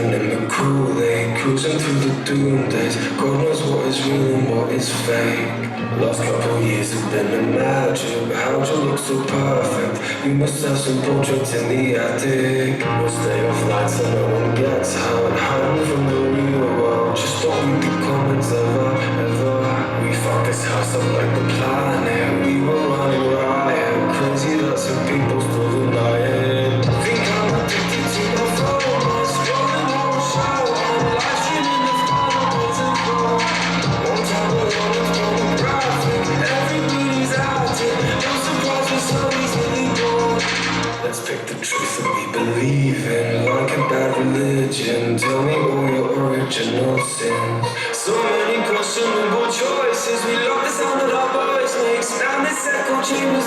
nothing in the Kool-Aid, cruising through the doom days. God knows what is real and what is fake. Last couple years have been a magic, but how'd you look so perfect? You must have some portraits in the attic. We'll stay offline so no one gets hurt. Hiding from the real world, just don't read the comments ever, ever. We fucked this house up like the planet. We were running riot, crazy that some people still deny it. Think I'm addicted to my phone, scrolling on the show, I'm live streaming the final days of gold. One time alone, it's going graphic, everybody's acting. No surprise when somebody's really bored. Let's pick the truth that we believe in, like a bad religion. Tell me all your original sins. So many questionable choices. We love the sound that our voice makes. Down this echo chamber